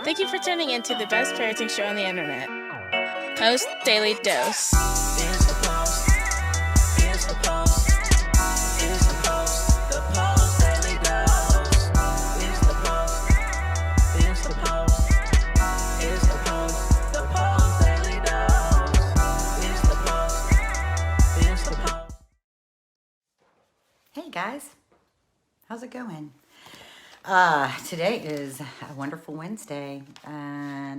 Thank you for tuning in to the best parenting show on the internet, Post Daily Dose. It's the Post. It's the Post. It's the Post. The Post Daily Dose. It's the Post. It's the Post. It's the Post. The Post Daily Dose. It's the Post. It's the Post. Hey guys, how's it going? Today is a wonderful Wednesday.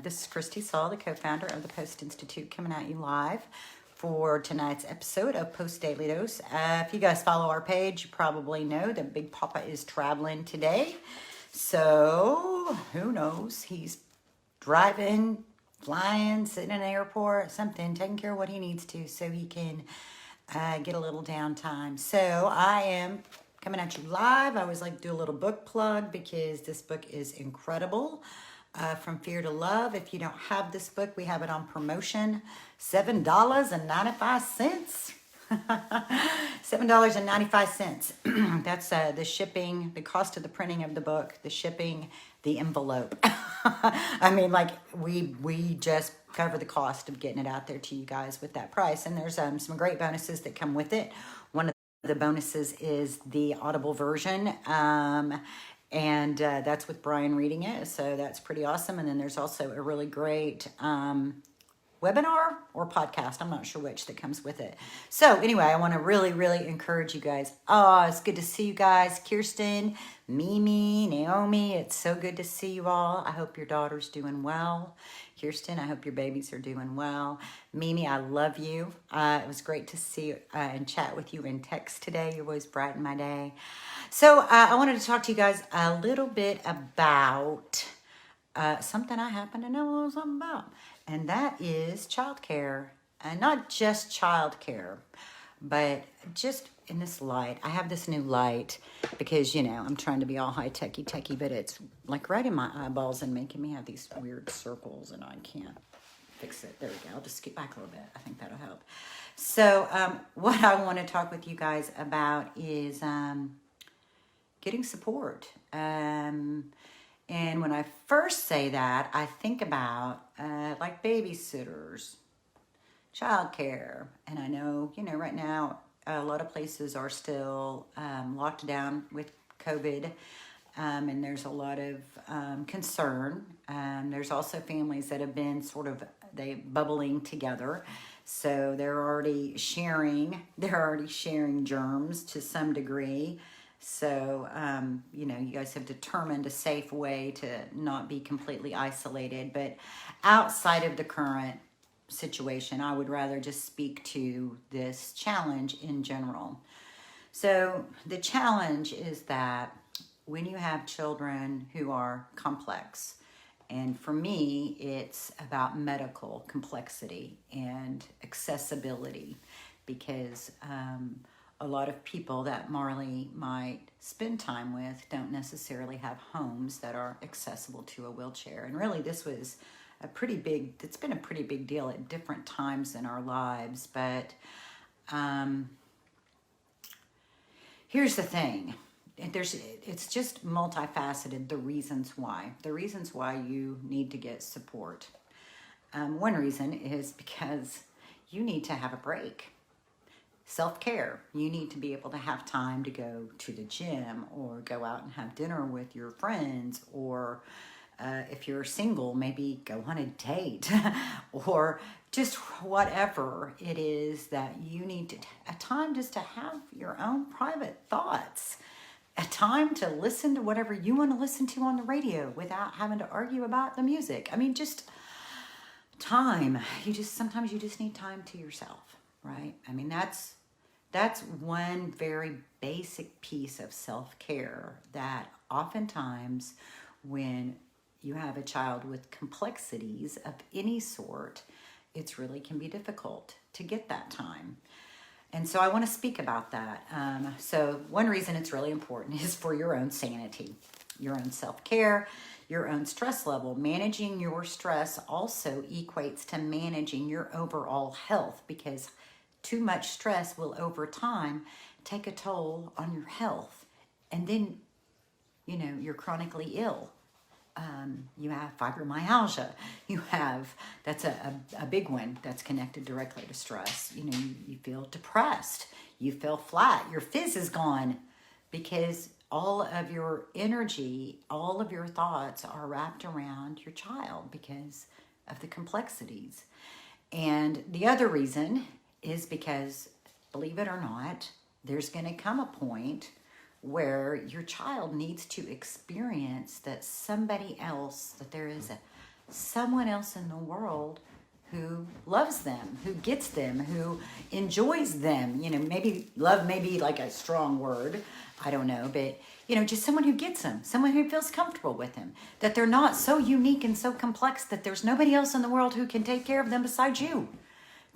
This is Kristi, Saul, the co-founder of the Post+Institute, coming at you live for tonight's episode of Post Daily Dose. If you guys follow our page, you probably know that Big Papa is traveling today. So, who knows? He's driving, flying, sitting in an airport, something, taking care of what he needs to so he can get a little downtime. So, I am coming at you live. I always like to do a little book plug because this book is incredible. From Fear to Love. If you don't have this book, we have it on promotion. $7.95. $7.95. That's the shipping, the cost of the printing of the book, the shipping, the envelope. I mean, like, we just cover the cost of getting it out there to you guys with that price. And there's some great bonuses that come with it. One of the bonuses is the Audible version. And that's with Brian reading it, so that's pretty awesome. And then there's also a really great webinar or podcast, I'm not sure which, that comes with it. So anyway, I want to really encourage you guys. Oh, it's good to see you guys. Kirsten, Mimi, Naomi, it's so good to see you all. I hope your daughter's doing well. Kirsten, I hope your babies are doing well. Mimi, I love you. It was great to see and chat with you in text today. You always brighten my day. So I wanted to talk to you guys a little bit about something I happen to know something about, and that is childcare. And not just childcare, but just in this light. I have this new light because, you know, I'm trying to be all high-techy, but it's like right in my eyeballs and making me have these weird circles, and I can't fix it. There we go. I'll just skip back a little bit. I think that'll help. So what I want to talk with you guys about is getting support. And when I first say that, I think about like babysitters, childcare. And I know, you know, right now, a lot of places are still locked down with COVID. And there's a lot of concern. There's also families that have been sort of, bubbling together. So they're already sharing germs to some degree. So, you know, you guys have determined a safe way to not be completely isolated. But outside of the current situation, I would rather just speak to this challenge in general. So the challenge is that when you have children who are complex, and for me, it's about medical complexity and accessibility, because a lot of people that Marley might spend time with don't necessarily have homes that are accessible to a wheelchair. And really, this was it's been a pretty big deal at different times in our lives. But here's the thing. It's just multifaceted, the reasons why you need to get support. One reason is because you need to have a break. Self-care. You need to be able to have time to go to the gym or go out and have dinner with your friends, or if you're single, maybe go on a date or just whatever it is that you need a time just to have your own private thoughts, a time to listen to whatever you want to listen to on the radio without having to argue about the music. I mean, just time. Sometimes you just need time to yourself, right? I mean, that's one very basic piece of self-care that oftentimes when you have a child with complexities of any sort, it really can be difficult to get that time. And so I want to speak about that. So one reason it's really important is for your own sanity, your own self-care, your own stress level. Managing your stress also equates to managing your overall health, because too much stress will over time take a toll on your health. And then, you know, you're chronically ill. You have fibromyalgia. You have, that's a big one that's connected directly to stress. You know, you feel depressed. You feel flat. Your fizz is gone because all of your energy, all of your thoughts are wrapped around your child because of the complexities. And the other reason is because, believe it or not, there's going to come a point where your child needs to experience that somebody else, that there is someone else in the world who loves them, who gets them, who enjoys them. You know, maybe love may be like a strong word, I don't know, but you know, just someone who gets them, someone who feels comfortable with them, that they're not so unique and so complex that there's nobody else in the world who can take care of them besides you.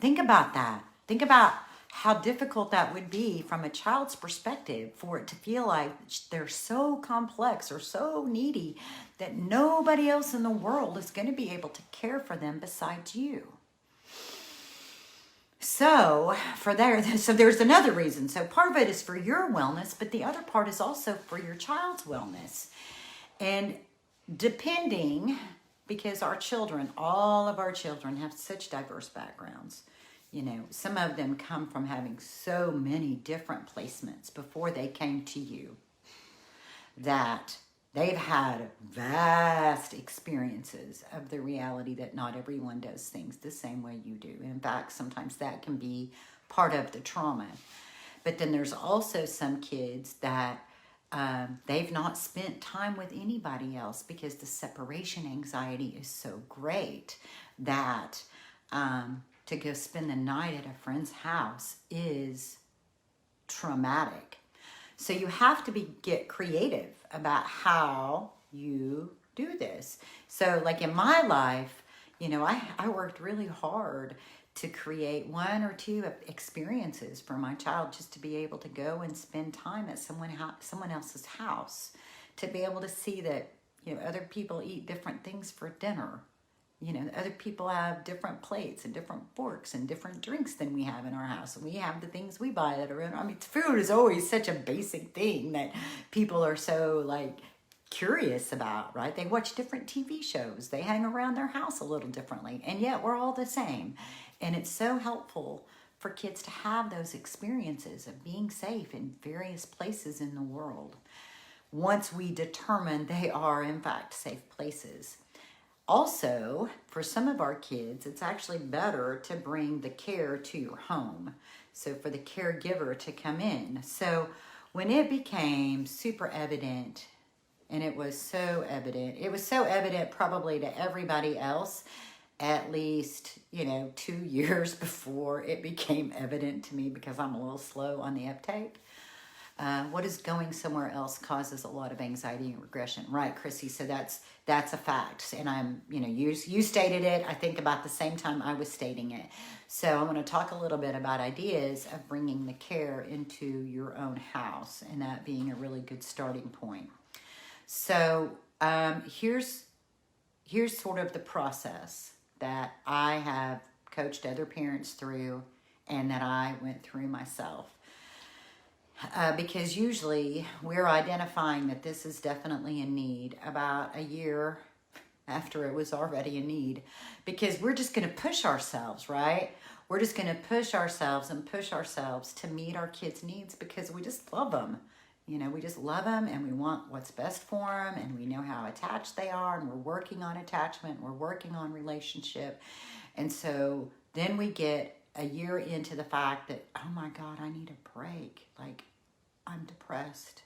Think about that. Think about how difficult that would be from a child's perspective for it to feel like they're so complex or so needy that nobody else in the world is going to be able to care for them besides you. So there's another reason. So part of it is for your wellness, but the other part is also for your child's wellness. And depending, because our children, all of our children have such diverse backgrounds. You know, some of them come from having so many different placements before they came to you that they've had vast experiences of the reality that not everyone does things the same way you do. In fact, sometimes that can be part of the trauma. But then there's also some kids that they've not spent time with anybody else because the separation anxiety is so great that to go spend the night at a friend's house is traumatic. So you have to get creative about how you do this. So like in my life, you know, I worked really hard to create one or two experiences for my child just to be able to go and spend time at someone else's house, to be able to see that, you know, other people eat different things for dinner. You know, other people have different plates and different forks and different drinks than we have in our house. We have the things we buy that are in, I mean, food is always such a basic thing that people are so like curious about, right? They watch different TV shows. They hang around their house a little differently, and yet we're all the same. And it's so helpful for kids to have those experiences of being safe in various places in the world once we determine they are in fact safe places. Also, for some of our kids, it's actually better to bring the care to your home. So for the caregiver to come in. So when it became super evident, and it was so evident probably to everybody else, at least, you know, 2 years before it became evident to me because I'm a little slow on the uptake. What is going somewhere else causes a lot of anxiety and regression, right, Kristi? So that's a fact, and I'm, you know, you stated it. I think about the same time I was stating it. So I want to talk a little bit about ideas of bringing the care into your own house, and that being a really good starting point. So here's sort of the process that I have coached other parents through, and that I went through myself. Because usually we're identifying that this is definitely a need about a year after it was already a need, because we're just going to push ourselves, right? We're just going to push ourselves to meet our kids' needs because we just love them. You know, we just love them and we want what's best for them, and we know how attached they are, and we're working on attachment, we're working on relationship. And so then we get a year into the fact that, oh my God, I need a break. Like, I'm depressed.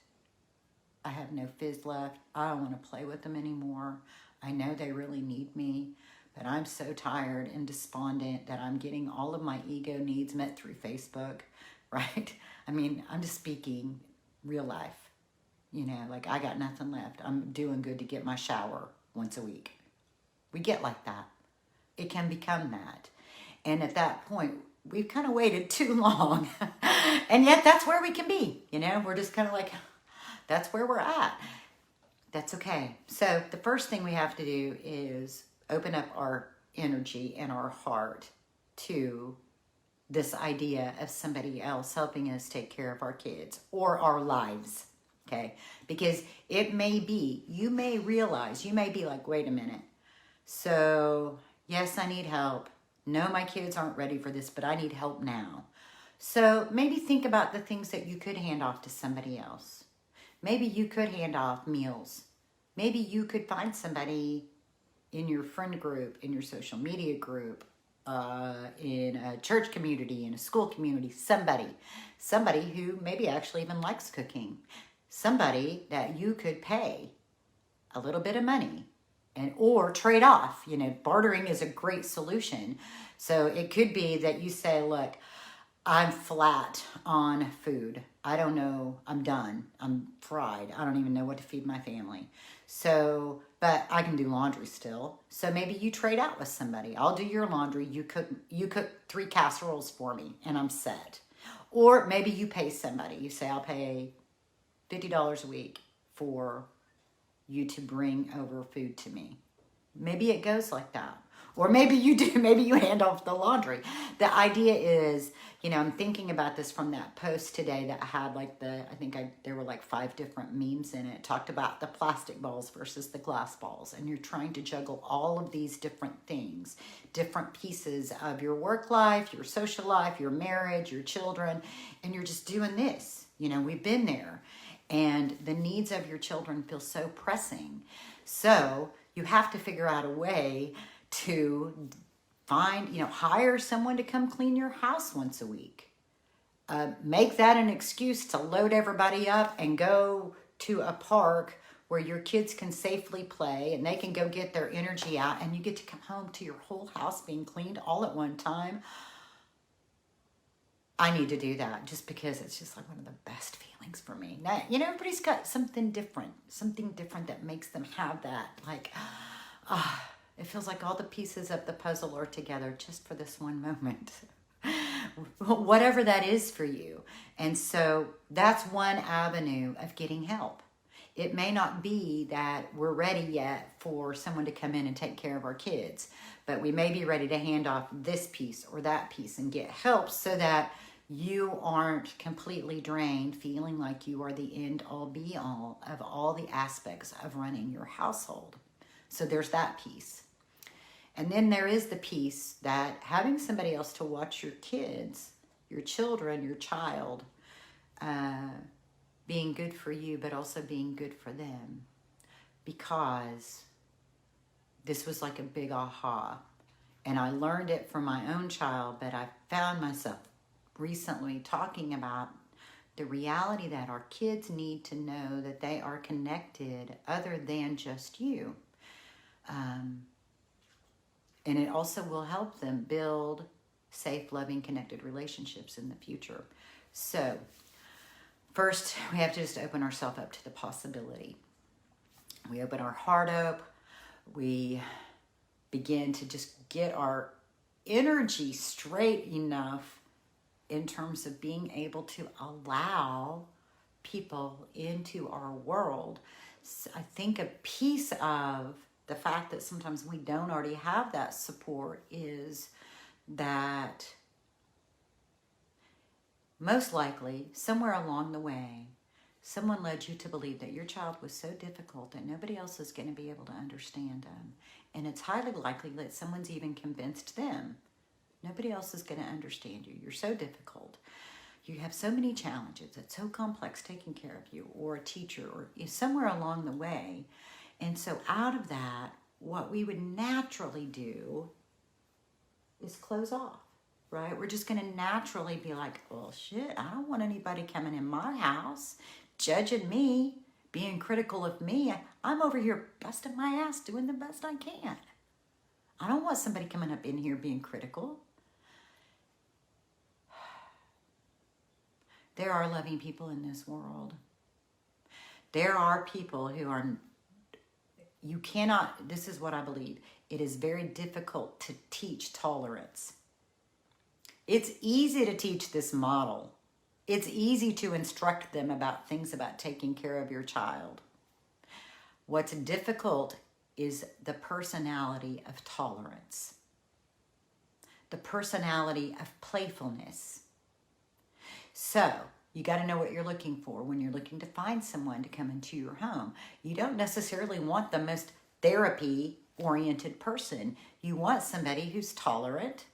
I have no fizz left. I don't want to play with them anymore. I know they really need me, but I'm so tired and despondent that I'm getting all of my ego needs met through Facebook, right? I mean, I'm just speaking real life. You know, like I got nothing left. I'm doing good to get my shower once a week. We get like that. It can become that. And at that point, we've kind of waited too long. And yet that's where we can be. You know, we're just kind of like, that's where we're at. That's okay. So the first thing we have to do is open up our energy and our heart to this idea of somebody else helping us take care of our kids or our lives. Okay, because it may be, you may realize, you may be like, wait a minute. So yes, I need help. No, my kids aren't ready for this, but I need help now. So maybe think about the things that you could hand off to somebody else. Maybe you could hand off meals. Maybe you could find somebody in your friend group, in your social media group, in a church community, in a school community, somebody who maybe actually even likes cooking, somebody that you could pay a little bit of money or trade off. You know, bartering is a great solution. So it could be that you say, look, I'm flat on food. I don't know. I'm done. I'm fried. I don't even know what to feed my family. So, but I can do laundry still. So maybe you trade out with somebody. I'll do your laundry. You cook 3 casseroles for me and I'm set. Or maybe you pay somebody. You say, I'll pay $50 a week for you to bring over food to me. Maybe it goes like that. Or maybe you do, maybe you hand off the laundry. The idea is, you know, I'm thinking about this from that post today that had like there were like 5 different memes in it. It talked about the plastic balls versus the glass balls. And you're trying to juggle all of these different things, different pieces of your work life, your social life, your marriage, your children. And you're just doing this. You know, we've been there. And the needs of your children feel so pressing. So you have to figure out a way to find, you know, hire someone to come clean your house once a week. Make that an excuse to load everybody up and go to a park where your kids can safely play and they can go get their energy out and you get to come home to your whole house being cleaned all at one time. I need to do that just because it's just like one of the best feelings for me. Now, you know, everybody's got something different that makes them have that, like, it feels like all the pieces of the puzzle are together just for this one moment. Whatever that is for you. And so that's one avenue of getting help. It may not be that we're ready yet for someone to come in and take care of our kids, but we may be ready to hand off this piece or that piece and get help so that you aren't completely drained, feeling like you are the end all be all of all the aspects of running your household. So there's that piece. And then there is the piece that having somebody else to watch your kids, your children, your child, being good for you, but also being good for them. Because this was like a big aha. And I learned it from my own child, but I found myself recently talking about the reality that our kids need to know that they are connected other than just you. And it also will help them build safe, loving, connected relationships in the future. So first, we have to just open ourselves up to the possibility. We open our heart up. We begin to just get our energy straight enough in terms of being able to allow people into our world. So I think a piece of the fact that sometimes we don't already have that support is that most likely somewhere along the way, someone led you to believe that your child was so difficult that nobody else is going to be able to understand them. And it's highly likely that someone's even convinced them, nobody else is going to understand you. You're so difficult. You have so many challenges. It's so complex taking care of you, or a teacher, or somewhere along the way. And so out of that, what we would naturally do is close off, right? We're just going to naturally be like, well, shit, I don't want anybody coming in my house, judging me, being critical of me. I'm over here busting my ass, doing the best I can. I don't want somebody coming up in here being critical. There are loving people in this world. There are people who are, you cannot, this is what I believe, it is very difficult to teach tolerance. It's easy to teach this model. It's easy to instruct them about things about taking care of your child. What's difficult is the personality of tolerance, the personality of playfulness. So You got to know what you're looking for when you're looking to find someone to come into your home. You don't necessarily want the most therapy-oriented person. You want somebody who's tolerant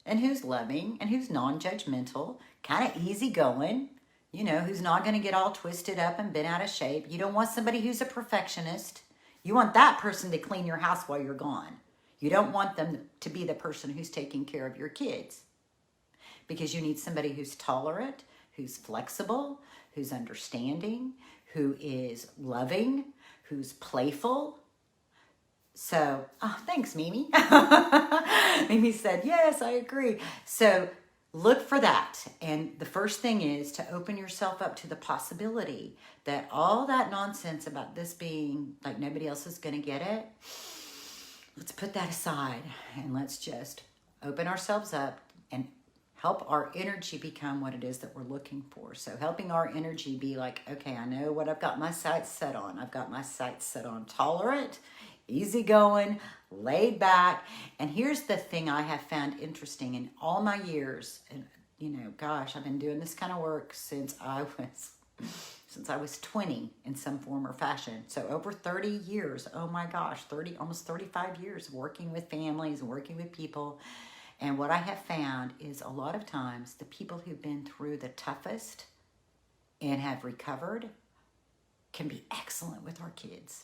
and who's loving and who's non-judgmental, kind of easygoing, you know, who's not going to get all twisted up and bent out of shape. You don't want somebody who's a perfectionist. You want that person to clean your house while you're gone. You don't want them to be the person who's taking care of your kids, because you need somebody who's tolerant, who's flexible, who's understanding, who is loving, who's playful. So, thanks, Mimi. Mimi said, yes, I agree. So look for that. And the first thing is to open yourself up to the possibility that all that nonsense about this being like nobody else is going to get it, let's put that aside and let's just open ourselves up and help our energy become what it is that we're looking for. So helping our energy be like, okay, I know what I've got my sights set on. I've got my sights set on tolerant, easygoing, laid back. And here's the thing I have found interesting in all my years. And, you know, gosh, I've been doing this kind of work since I was 20 in some form or fashion. So over 30 years, oh my gosh, almost 35 years working with families and working with people. And what I have found is a lot of times the people who've been through the toughest and have recovered can be excellent with our kids.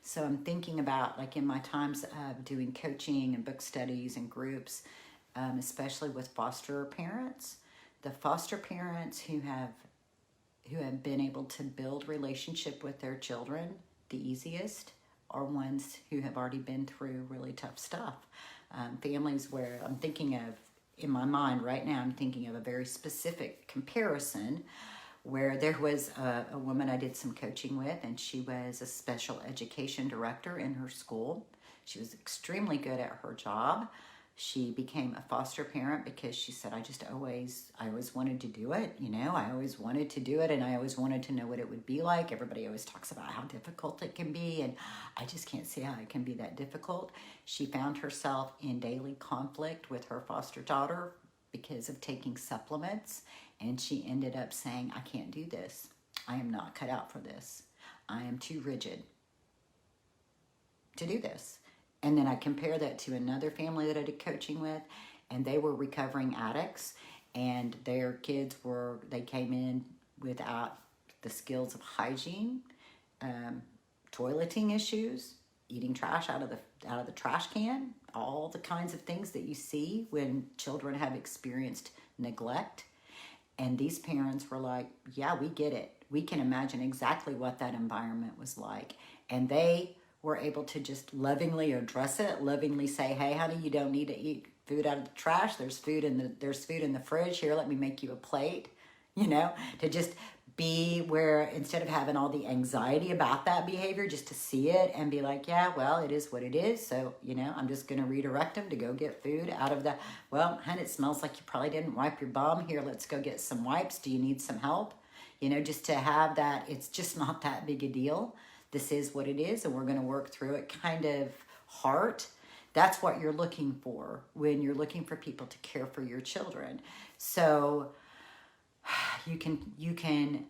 So I'm thinking about, like, in my times of doing coaching and book studies and groups, especially with foster parents, the foster parents who have been able to build relationship with their children the easiest are ones who have already been through really tough stuff. Families where I'm thinking of, in my mind right now, I'm thinking of a very specific comparison where there was a woman I did some coaching with, and she was a special education director in her school. She was extremely good at her job. She became a foster parent because she said, I always wanted to do it. You know, I always wanted to do it, and I always wanted to know what it would be like. Everybody always talks about how difficult it can be, and I just can't see how it can be that difficult. She found herself in daily conflict with her foster daughter because of taking supplements, and she ended up saying, I can't do this. I am not cut out for this. I am too rigid to do this. And then I compare that to another family that I did coaching with, and they were recovering addicts, and their kids they came in without the skills of hygiene, toileting issues, eating trash out of the trash can, all the kinds of things that you see when children have experienced neglect. And these parents were like, yeah, we get it. We can imagine exactly what that environment was like. And they were able to just lovingly address it, lovingly say, hey, honey, you don't need to eat food out of the trash. There's food in the fridge. Here, let me make you a plate. You know, to just be where, instead of having all the anxiety about that behavior, just to see it and be like, yeah, well, it is what it is. So, you know, I'm just going to redirect them to go get food out of the, well, honey, it smells like you probably didn't wipe your bum. Here, let's go get some wipes. Do you need some help? You know, just to have that, it's just not that big a deal. This is what it is, and we're going to work through it kind of heart. That's what you're looking for when you're looking for people to care for your children. So you can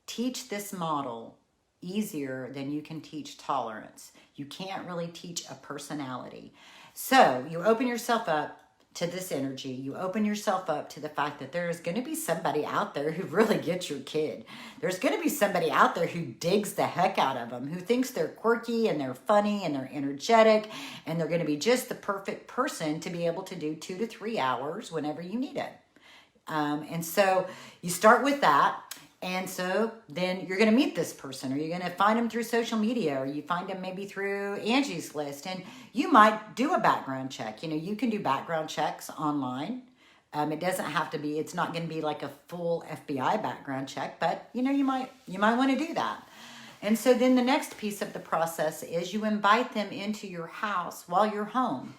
teach this model easier than you can teach tolerance. You can't really teach a personality. So you open yourself up to this energy. You open yourself up to the fact that there is going to be somebody out there who really gets your kid. There's going to be somebody out there who digs the heck out of them, who thinks they're quirky and they're funny and they're energetic, and they're going to be just the perfect person to be able to do 2 to 3 hours whenever you need it. And so you start with that. And so then you're going to meet this person, or you're going to find them through social media, or you find them maybe through Angie's List, and you might do a background check. You know, you can do background checks online. It doesn't have to be, it's not going to be like a full FBI background check, but you know, you might want to do that. And so then the next piece of the process is you invite them into your house while you're home.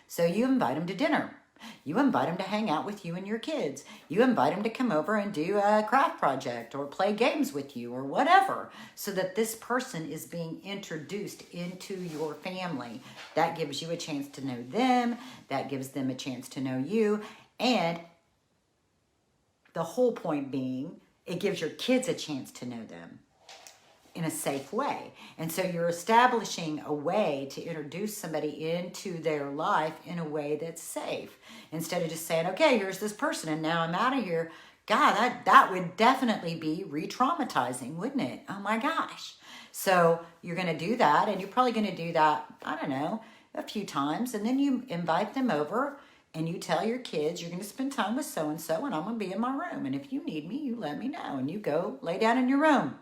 So you invite them to dinner. You invite them to hang out with you and your kids. You invite them to come over and do a craft project or play games with you or whatever, so that this person is being introduced into your family. That gives you a chance to know them. That gives them a chance to know you. And The whole point being, it gives your kids a chance to know them in a safe way. And so you're establishing a way to introduce somebody into their life in a way that's safe. Instead of just saying, okay, here's this person and now I'm out of here. God, that would definitely be re-traumatizing, wouldn't it? Oh my gosh. So you're going to do that, and you're probably going to do that, I don't know, a few times. And then you invite them over and you tell your kids you're going to spend time with so-and-so and I'm going to be in my room. And if you need me, you let me know. And you go lay down in your room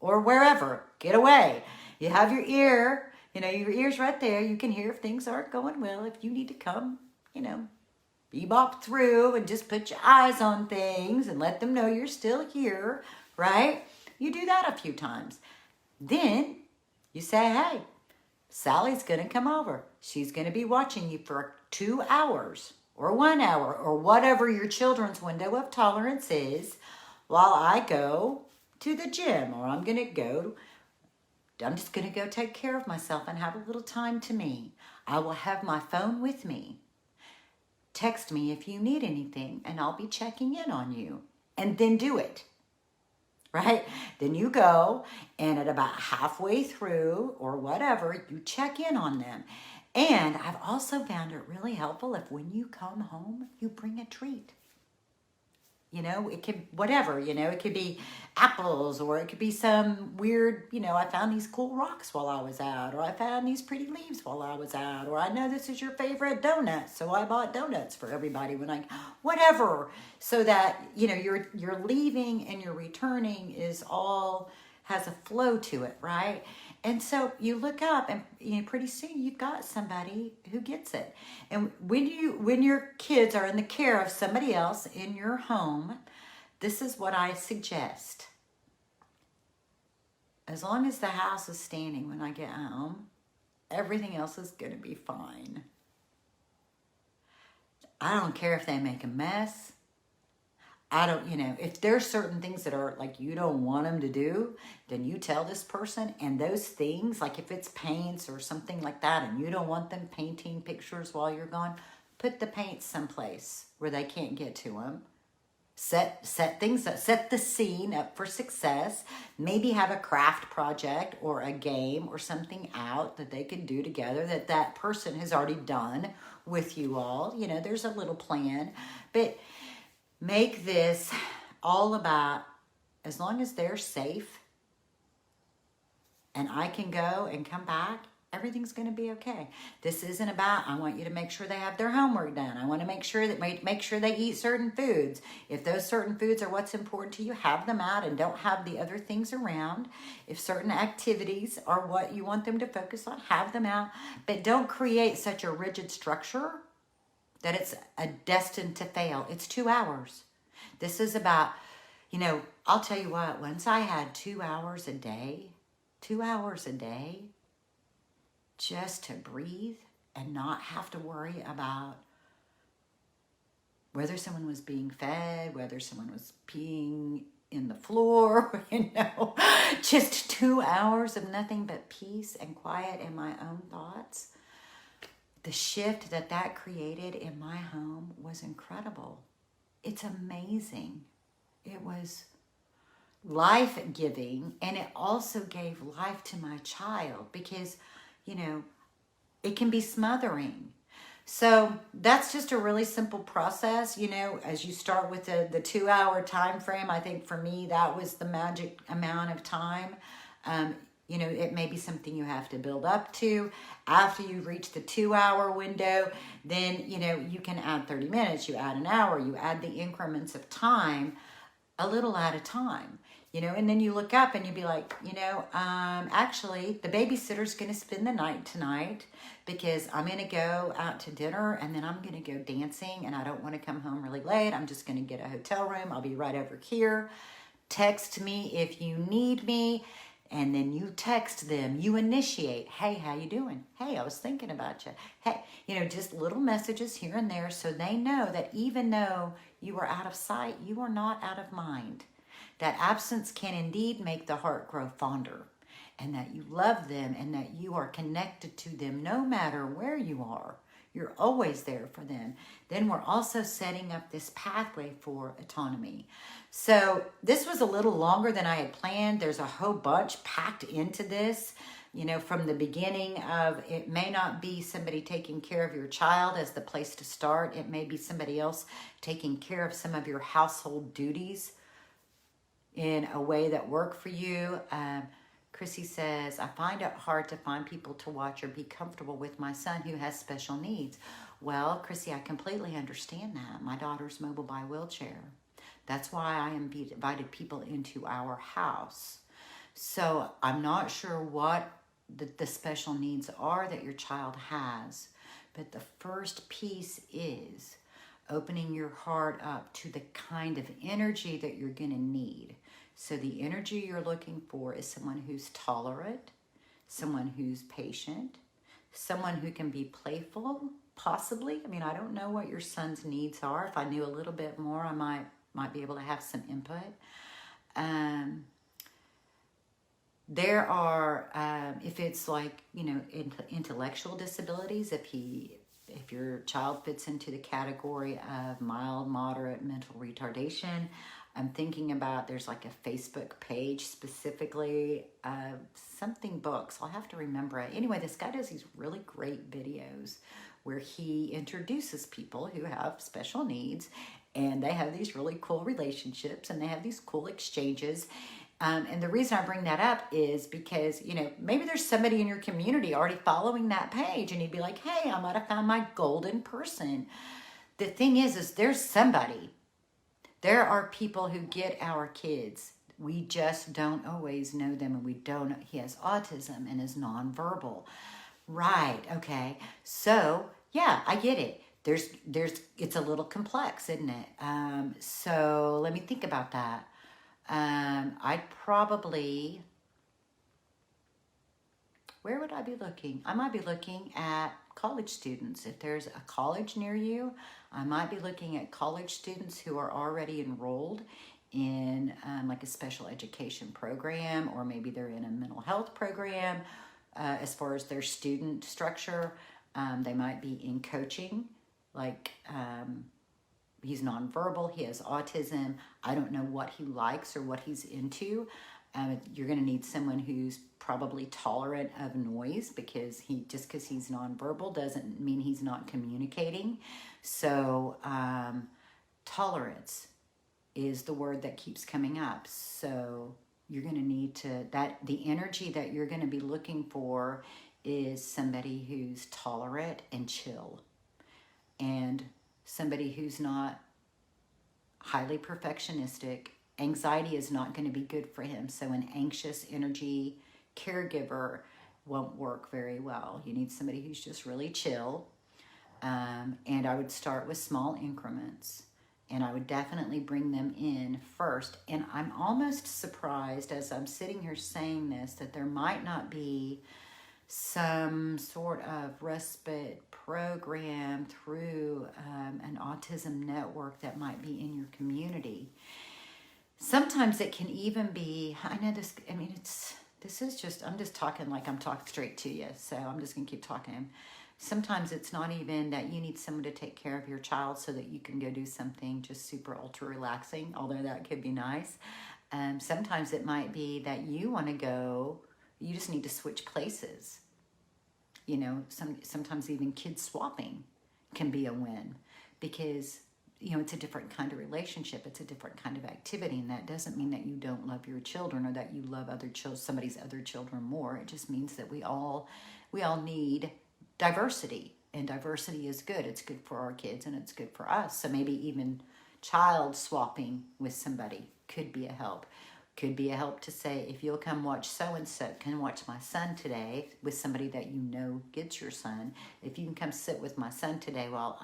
or wherever. Get away. You have your ear, your ear's right there. You can hear if things aren't going well. If you need to come, bebop through and just put your eyes on things and let them know you're still here, right? You do that a few times. Then you say, hey, Sally's going to come over. She's going to be watching you for 2 hours or 1 hour or whatever your children's window of tolerance is while I go to the gym, or I'm just going to go take care of myself and have a little time to me. I will have my phone with me. Text me if you need anything and I'll be checking in on you. And then do it. Right? Then you go and at about halfway through or whatever, you check in on them. And I've also found it really helpful if when you come home, you bring a treat. It could, whatever, it could be apples, or it could be some weird, I found these cool rocks while I was out, or I found these pretty leaves while I was out, or I know this is your favorite donut, so I bought donuts for everybody whatever. So that, you're leaving and you're returning has a flow to it, right? And so you look up and pretty soon you've got somebody who gets it. And when your kids are in the care of somebody else in your home, this is what I suggest. As long as the house is standing when I get home, everything else is going to be fine. I don't care if they make a mess. I don't, if there's certain things that are like you don't want them to do, then you tell this person. And those things, like if it's paints or something like that, and you don't want them painting pictures while you're gone, put the paints someplace where they can't get to them. Set things up, set the scene up for success. Maybe have a craft project or a game or something out that they can do together that person has already done with you all. There's a little plan, but make this all about, as long as they're safe and I can go and come back, everything's going to be okay. This isn't about, I want you to make sure they have their homework done. I want to make sure they eat certain foods. If those certain foods are what's important to you, have them out and don't have the other things around. If certain activities are what you want them to focus on, have them out. But don't create such a rigid structure that it's destined to fail. It's 2 hours. This is about, I'll tell you what, once I had 2 hours a day, just to breathe and not have to worry about whether someone was being fed, whether someone was peeing in the floor, just 2 hours of nothing but peace and quiet and my own thoughts. The shift that created in my home was incredible. It's amazing. It was life-giving, and it also gave life to my child because, it can be smothering. So that's just a really simple process, as you start with the 2 hour time frame. I think for me, that was the magic amount of time. It may be something you have to build up to. After you reach the 2 hour window, then, you can add 30 minutes, you add an hour, you add the increments of time a little at a time, and then you look up and you be like, actually the babysitter's going to spend the night tonight because I'm going to go out to dinner and then I'm going to go dancing and I don't want to come home really late. I'm just going to get a hotel room. I'll be right over here. Text me if you need me. And then you text them, you initiate, hey, how you doing? Hey, I was thinking about you. Hey, just little messages here and there so they know that even though you are out of sight, you are not out of mind. That absence can indeed make the heart grow fonder, and that you love them and that you are connected to them no matter where you are. You're always there for them. Then we're also setting up this pathway for autonomy. So this was a little longer than I had planned. There's a whole bunch packed into this. From the beginning of, it may not be somebody taking care of your child as the place to start. It may be somebody else taking care of some of your household duties in a way that work for you. Kristi says, I find it hard to find people to watch or be comfortable with my son who has special needs. Well, Kristi, I completely understand that. My daughter's mobile by wheelchair. That's why I invited people into our house. So I'm not sure what the special needs are that your child has, but the first piece is opening your heart up to the kind of energy that you're going to need. So the energy you're looking for is someone who's tolerant, someone who's patient, someone who can be playful, possibly. I mean, I don't know what your son's needs are. If I knew a little bit more, I might be able to have some input. There are, if it's like, intellectual disabilities, if your child fits into the category of mild, moderate mental retardation, I'm thinking about, there's like a Facebook page specifically, something books. I'll have to remember it. Anyway, this guy does these really great videos where he introduces people who have special needs, and they have these really cool relationships, and they have these cool exchanges. And the reason I bring that up is because, maybe there's somebody in your community already following that page, and you'd be like, hey, I might have found my golden person. The thing is there's somebody. There are people who get our kids. We just don't always know them, and we don't know. He has autism and is nonverbal. Right, okay. So, yeah, I get it. It's a little complex, isn't it? So let me think about that. I'd probably, where would I be looking? I might be looking at college students. If there's a college near you, I might be looking at college students who are already enrolled in like a special education program, or maybe they're in a mental health program. As far as their student structure, they might be in coaching, like he's nonverbal, he has autism. I don't know what he likes or what he's into. You're going to need someone who's probably tolerant of noise, because just because he's nonverbal doesn't mean he's not communicating. So tolerance is the word that keeps coming up. So you're going to need the energy that you're going to be looking for is somebody who's tolerant and chill, and somebody who's not highly perfectionistic. Anxiety is not going to be good for him. So an anxious energy caregiver won't work very well. You need somebody who's just really chill. And I would start with small increments. And I would definitely bring them in first. And I'm almost surprised as I'm sitting here saying this that there might not be some sort of respite program through an autism network that might be in your community. Sometimes it can even be, I know this, I mean, I'm just talking like I'm talking straight to you, so I'm just going to keep talking. Sometimes it's not even that you need someone to take care of your child so that you can go do something just super ultra relaxing, although that could be nice. Sometimes it might be that you want to go, you just need to switch places. Sometimes even kids swapping can be a win, because it's a different kind of relationship. It's a different kind of activity, and that doesn't mean that you don't love your children or that you love somebody's other children more. It just means that we all need diversity, and diversity is good. It's good for our kids, and it's good for us. So maybe even child swapping with somebody could be a help. Could be a help to say, if you'll come watch so-and-so, can watch my son today with somebody that gets your son. If you can come sit with my son today while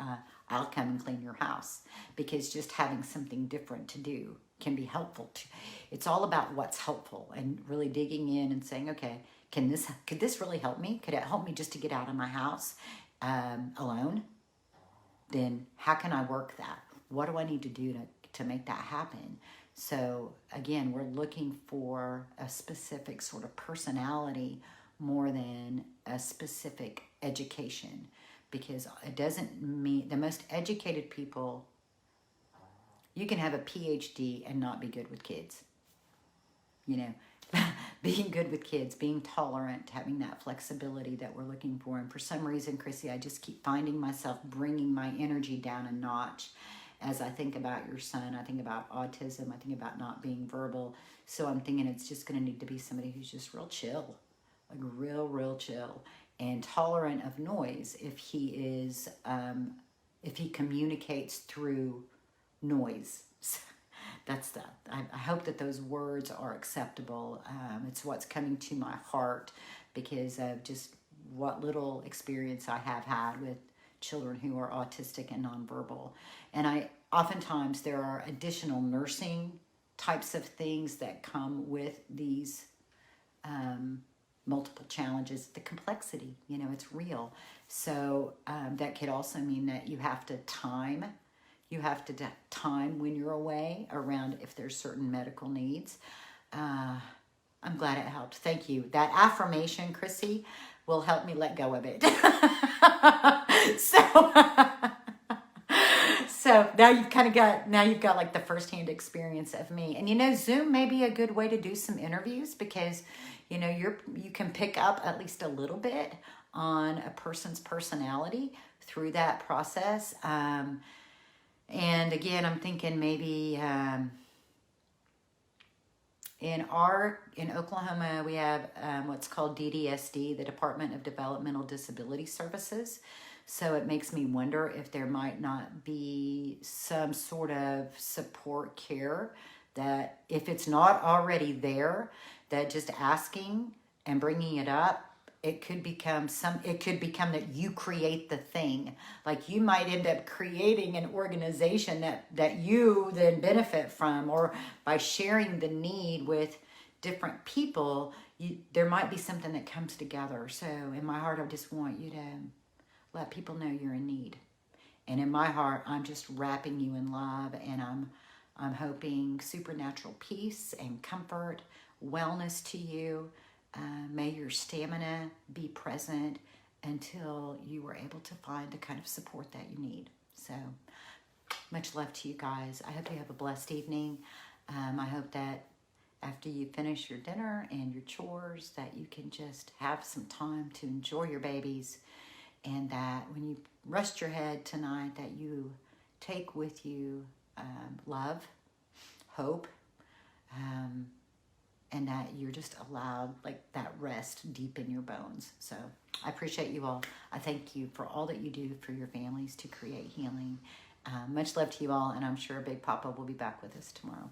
I'll come and clean your house. Because just having something different to do can be helpful. It's all about what's helpful, and really digging in and saying, okay, could this really help me? Could it help me just to get out of my house alone? Then how can I work that? What do I need to do to make that happen? So again, we're looking for a specific sort of personality more than a specific education, because it doesn't mean the most educated people, you can have a PhD and not be good with kids. You know, being good with kids, being tolerant, having that flexibility that we're looking for. And for some reason, Kristi, I just keep finding myself bringing my energy down a notch as I think about your son. I think about autism. I think about not being verbal. So I'm thinking it's just going to need to be somebody who's just real chill, like real chill, and tolerant of noise if he is, if he communicates through noise. That's that. I hope that those words are acceptable. It's what's coming to my heart because of just what little experience I have had with children who are autistic and nonverbal. And oftentimes there are additional nursing types of things that come with these multiple challenges. The complexity, you know, it's real. So that could also mean that you have to time. You have to time when you're away around if there's certain medical needs. I'm glad it helped. Thank you. That affirmation, Kristi, will help me let go of it. So now you've got like the firsthand experience of me. And you know, Zoom may be a good way to do some interviews because, you know, you can pick up at least a little bit on a person's personality through that process. And again, I'm thinking maybe in Oklahoma, we have what's called DDSD, the Department of Developmental Disability Services. So it makes me wonder if there might not be some sort of support care that if it's not already there, that just asking and bringing it up, it could become that you create the thing. Like you might end up creating an organization that you then benefit from, or by sharing the need with different people, there might be something that comes together. So in my heart, I just want you to let people know you're in need. And in my heart, I'm just wrapping you in love, and I'm hoping supernatural peace and comfort, wellness to you. May your stamina be present until you are able to find the kind of support that you need. So much love to you guys. I hope you have a blessed evening. I hope that after you finish your dinner and your chores, that you can just have some time to enjoy your babies, and that when you rest your head tonight, that you take with you love, hope, and that you're just allowed like that rest deep in your bones. So I appreciate you all. I thank you for all that you do for your families to create healing. Much love to you all, and I'm sure Big Papa will be back with us tomorrow.